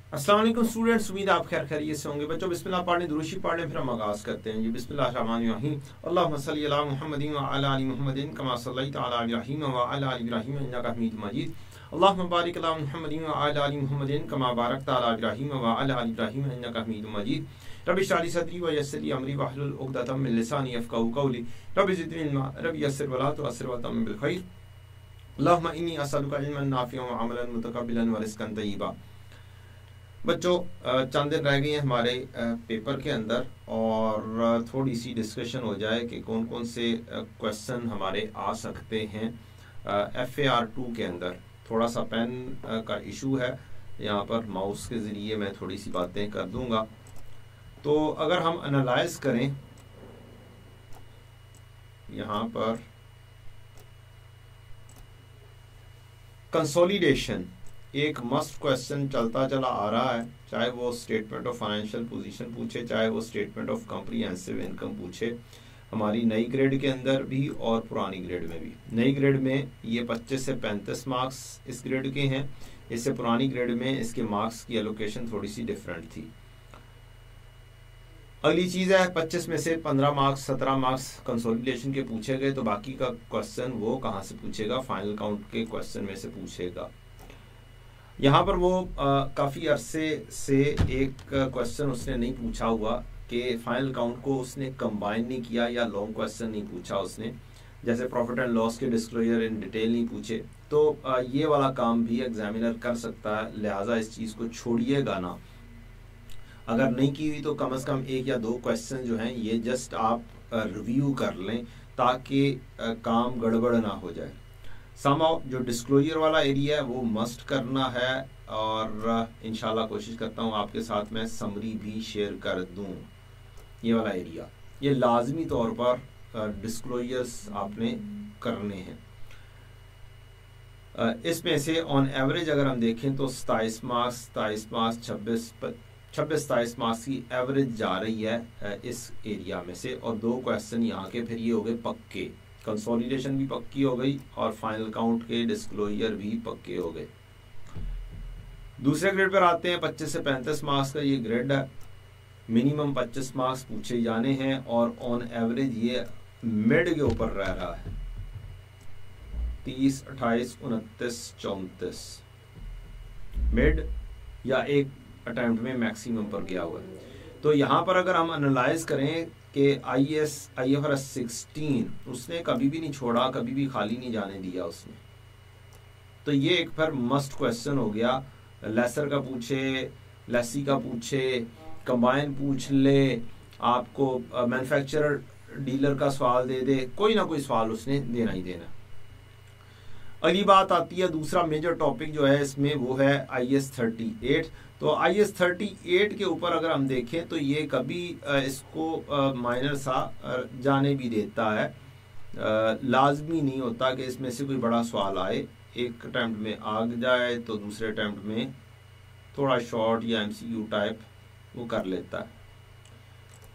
अस्सलाम वालेकुम स्टूडेंट्स, उम्मीद आप खैर खैरियत से होंगे। बच्चों बिस्मिल्लाह पढ़ने दुरूशी पढ़ने फिर हम आगाज़ करते हैं जी। बिस्मिल्लाह रहमानिर रहीम। अल्लाहुम्मा सल्ली अला मुहम्मदिन व अला आलि मुहम्मदिन कमा सल्लैता अला इब्राहीम व अला आलि इब्राहीम इन्नका हमीदुम मजीद। अल्लाहुम्मा बारिक अला मुहम्मदिन व अला आलि मुहम्मदिन कमा बारकता अला इब्राहीम व अला आलि इब्राहीम इन्नका हमीदुम मजीद। रब्बि इश्रह ली सदरी व यस्सिर ली अमरी वहलुल उक़दतम मिन लिसानी यफ़क़हू क़ौली। रब्बि ज़िदनी इल्मा रब्बि यस्सिर व ला तुअस्सिर व तम्मिम बिल खैर। अल्लाहुम्मा इन्नी असअलुका इल्मन नाफ़िअन व अमलन मुतक़ब्बिलन व रिज़्क़न तय्यिबा। बच्चों चंद दिन रह गए हैं हमारे पेपर के अंदर और थोड़ी सी डिस्कशन हो जाए कि कौन कौन से क्वेश्चन हमारे आ सकते हैं FAR2 के अंदर। थोड़ा सा पेन का इशू है, यहाँ पर माउस के ज़रिए मैं थोड़ी सी बातें कर दूंगा। तो अगर हम एनालाइज करें यहाँ पर कंसोलिडेशन एक मस्ट क्वेश्चन चलता चला आ रहा है, चाहे वो स्टेटमेंट ऑफ फाइनेंशियल पोजीशन पूछे, चाहे वो स्टेटमेंट ऑफ कॉम्प्रिहेंसिव इनकम पूछे, हमारी नई ग्रेड के अंदर भी और पुरानी ग्रेड में भी। नई ग्रेड में ये 25 से 35 मार्क्स इस ग्रेड के हैं, इससे पुरानी ग्रेड में इसके मार्क्स की एलोकेशन थोड़ी सी डिफरेंट थी। अगली चीज़ है 25 में से 15 मार्क्स 17 मार्क्स कंसोलिडेशन के पूछे गए, तो बाकी का क्वेश्चन वो कहाँ से पूछेगा? फाइनल काउंट के क्वेश्चन में से पूछेगा। यहाँ पर वो काफ़ी अरसे से एक क्वेश्चन उसने नहीं पूछा हुआ कि फाइनल काउंट को उसने कंबाइन नहीं किया या लॉन्ग क्वेश्चन नहीं पूछा उसने, जैसे प्रॉफिट एंड लॉस के डिस्क्लोजर इन डिटेल नहीं पूछे। तो ये वाला काम भी एग्जामिनर कर सकता है, लिहाजा इस चीज़ को छोड़िएगा ना। अगर नहीं की हुई तो कम से कम एक या दो क्वेश्चन जो हैं ये जस्ट आप रिव्यू कर लें ताकि काम गड़बड़ ना हो जाए। समाउ जो डिस्क्लोजर वाला एरिया है वो मस्ट करना है और इंशाल्लाह कोशिश करता हूँ आपके साथ मैं समरी भी शेयर कर दूँ। ये वाला एरिया ये लाजमी तौर पर डिस्क्लोजर्स आपने करने हैं। इसमें से ऑन एवरेज अगर हम देखें तो 27 मार्क्स 26-27 मार्क्स की एवरेज जा रही है इस एरिया में से, और दो क्वेश्चन यहाँ के फिर ये हो गए पक्के। कंसोलिडेशन भी पक्की हो गई और फाइनल काउंट के डिस्क्लोजर भी पक्के हो गए। दूसरे ग्रेड पर आते हैं। 25 से 35 मार्क्स का ये ग्रेड है, मिनिमम 25 मार्क्स पूछे जाने हैं और ऑन एवरेज ये मिड के ऊपर रह रहा है। 30, 28, 29, 34 मिड या एक अटेम्प्ट में मैक्सिमम पर गया हुआ है। तो यहाँ पर अगर हम एनालाइज करें कि IFRS 16 उसने कभी भी नहीं छोड़ा, कभी भी खाली नहीं जाने दिया उसने। तो ये एक फिर मस्ट क्वेश्चन हो गया। लेसर का पूछे, लेसी का पूछे, कंबाइन पूछ ले, आपको मैन्युफैक्चरर डीलर का सवाल दे दे, कोई ना कोई सवाल उसने देना ही देना। अगली बात आती है, दूसरा मेजर टॉपिक जो है इसमें वो है IS 38। तो IS 38 के ऊपर अगर हम देखें तो ये कभी इसको माइनर सा जाने भी देता है। लाजमी नहीं होता कि इसमें से कोई बड़ा सवाल आए। एक अटैम्प्ट में आ जाए तो दूसरे अटैम्प्ट में थोड़ा शॉर्ट या MCQ टाइप वो कर लेता है।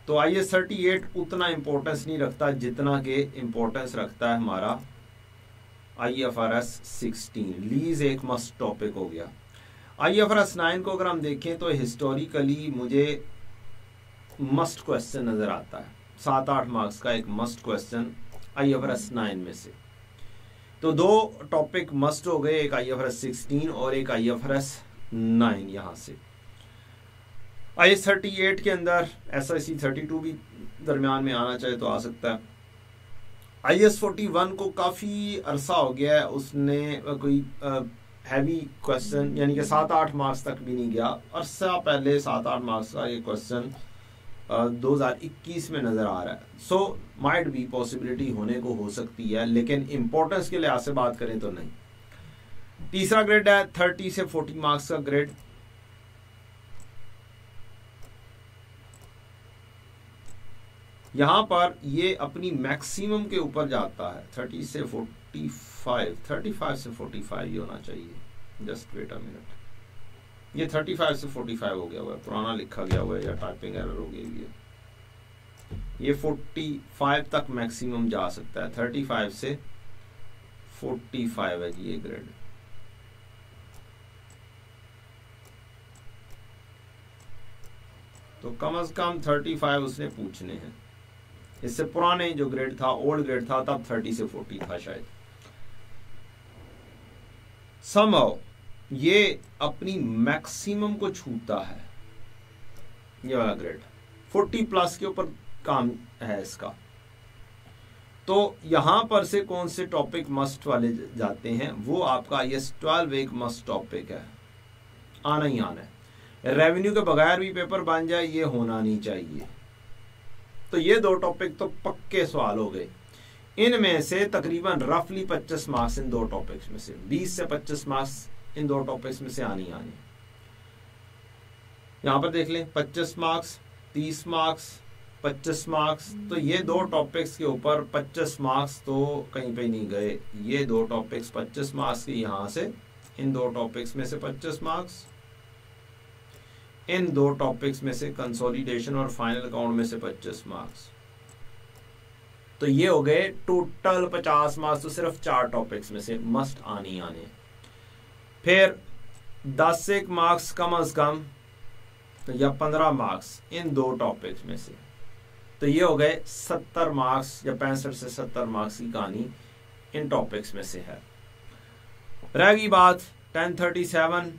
तो IS 38 उतना इम्पोर्टेंस नहीं रखता जितना कि इम्पोर्टेंस रखता है हमारा IFRS 16। लीज एक मस्ट टॉपिक हो गया। IFRS 9 को अगर हम देखें तो हिस्टोरिकली मुझे मस्ट क्वेश्चन नजर आता है, 7-8 मार्क्स का एक मस्ट क्वेश्चन IFRS 9 में से। तो दो टॉपिक मस्ट हो गए, एक IFRS 16 और एक IFRS 9। यहां से IS 38 के अंदर SIC 32 भी दरमियान में आना चाहे तो आ सकता है। IS 41 को काफ़ी अरसा हो गया है, उसने कोई हैवी क्वेश्चन यानी कि 7-8 मार्क्स तक भी नहीं गया। अरसा पहले 7-8 मार्क्स का ये क्वेश्चन 2021 में नज़र आ रहा है। सो माइट भी पॉसिबिलिटी होने को हो सकती है, लेकिन इम्पोर्टेंस के लिहाज से बात करें तो नहीं। तीसरा ग्रेड है 30 से 40 मार्क्स का ग्रेड। यहाँ पर ये अपनी मैक्सिमम के ऊपर जाता है। 30 से 45, 35 से 45 ये होना चाहिए। जस्ट वेट अ मिनट, ये 35 से 45 हो गया हुआ है, पुराना लिखा गया हुआ है या टाइपिंग एरर हो गई है। ये 45 तक मैक्सिमम जा सकता है। 35 से 45 है जी ये ग्रेड। तो कम से कम 35 उसने पूछने हैं। इससे पुराने जो ग्रेड था, ओल्ड ग्रेड था, तब 30 से 40 था शायद। समहाउ ये अपनी मैक्सिमम को छूता है, ये वाला ग्रेड 40 प्लस के ऊपर काम है इसका। तो यहां पर से कौन से टॉपिक मस्ट वाले जाते हैं, वो आपका IS-12 एक मस्ट टॉपिक है, आना ही आना है। रेवेन्यू के बगैर भी पेपर बन जाए ये होना नहीं चाहिए। तो ये 2 टॉपिक तो पक्के सवाल हो गए। इनमें से तकरीबन रफली 25 मार्क्स इन 2 टॉपिक्स में से, 20 से 25 मार्क्स इन 2 टॉपिक्स में से आनी आनी। यहां पर देख लें 25 मार्क्स, 30 मार्क्स, 25 मार्क्स। तो ये 2 टॉपिक्स के ऊपर 25 मार्क्स तो कहीं पे नहीं गए। ये 2 टॉपिक्स 25 मार्क्स के, यहां से इन 2 टॉपिक्स में से 25 मार्क्स, इन 2 टॉपिक्स में से कंसोलिडेशन और फाइनल अकाउंट में से 25 मार्क्स। तो ये हो गए टोटल 50 मार्क्स। तो सिर्फ 4 टॉपिक्स में से मस्ट आनी आने। फिर 10 से 1 मार्क्स कम से कम या 15 मार्क्स इन 2 टॉपिक्स में से। तो ये हो गए 70 मार्क्स या 65 से 70 मार्क्स की कहानी इन टॉपिक्स में से है। रह गई बात 1037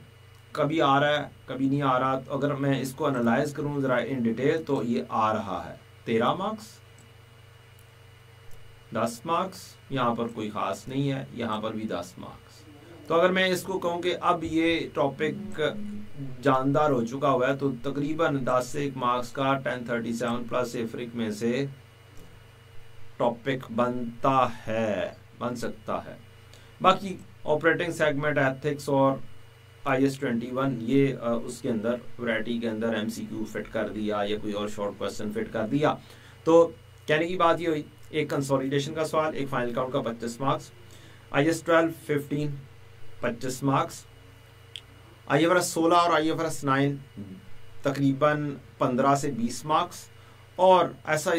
कभी आ रहा है कभी नहीं आ रहा। तो अगर मैं इसको एनालाइज करूं जरा इन डिटेल, तो ये आ रहा है 13 मार्क्स, 10 मार्क्स, यहां पर कोई खास नहीं है, यहां पर भी 10 मार्क्स। तो अगर मैं इसको कहूं कि अब ये टॉपिक जानदार हो चुका हुआ है, तो तकरीबन 10 से 1 मार्क्स का 1037 प्लस एफ्रिक में से टॉपिक बनता है, बन सकता है। बाकी ऑपरेटिंग सेगमेंट, एथिक्स और IS-21 ये उसके अंदर वैरायटी के अंदर MCQ फिट कर दिया या कोई और शॉर्ट क्वेश्चन फिट कर दिया। तो कहने की बात ये हुई, एक कंसोलिडेशन का सवाल, एक फाइनल काउंट का 25 मार्क्स, IS-12 15 25 मार्क्स, IFRS 16 और IFRS 9 तकरीबन 15 से 20 मार्क्स, और ऐसा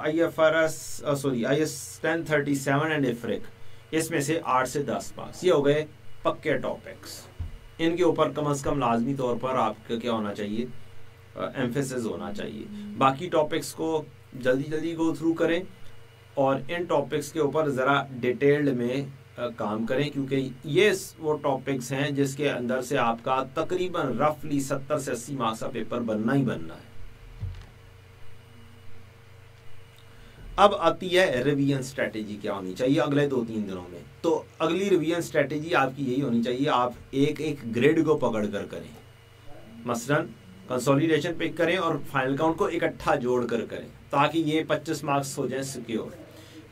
IS-1037 एंड इफ्रिक इसमें से 8 से 10 मार्क्स। ये हो गए पक्के टॉपिक्स। इनके ऊपर कम से कम लाजमी तौर पर आपका क्या होना चाहिए, एम्फेसिस होना चाहिए। बाकी टॉपिक्स को जल्दी जल्दी गो थ्रू करें और इन टॉपिक्स के ऊपर ज़रा डिटेल्ड में काम करें, क्योंकि ये वो टॉपिक्स हैं जिसके अंदर से आपका तकरीबन रफली 70 से 80 मार्क्स का पेपर बनना ही बनना है। अब आती है रिवीजन स्ट्रेटेजी क्या होनी चाहिए अगले 2-3 दिनों में। तो अगली रिवीजन स्ट्रेटेजी आपकी यही होनी चाहिए, आप एक एक ग्रेड को पकड़ कर करें। मसलन कंसोलिडेशन पिक करें और फाइनल काउंट को इकट्ठा जोड़ कर करें, ताकि ये 25 मार्क्स हो जाएं सिक्योर।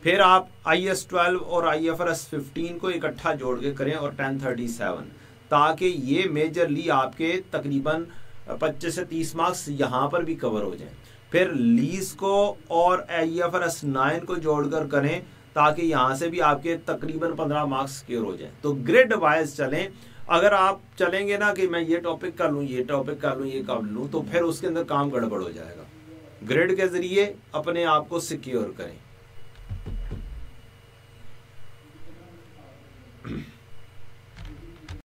फिर आप IS-12 और IFRS 15 को इकट्ठा जोड़ के करें और 1037, ताकि ये मेजरली आपके तकरीबन 25 से 30 मार्क्स यहाँ पर भी कवर हो जाएं। फिर लीज को और IFRS 9 को जोड़कर करें, ताकि यहाँ से भी आपके तकरीबन 15 मार्क्स सिक्योर हो जाएं। तो ग्रेड वाइज चलें। अगर आप चलेंगे ना कि मैं ये टॉपिक कर लूँ, ये टॉपिक कर लूँ, ये कर लूँ, तो फिर उसके अंदर काम गड़बड़ हो जाएगा। ग्रेड के जरिए अपने आप को सिक्योर करें।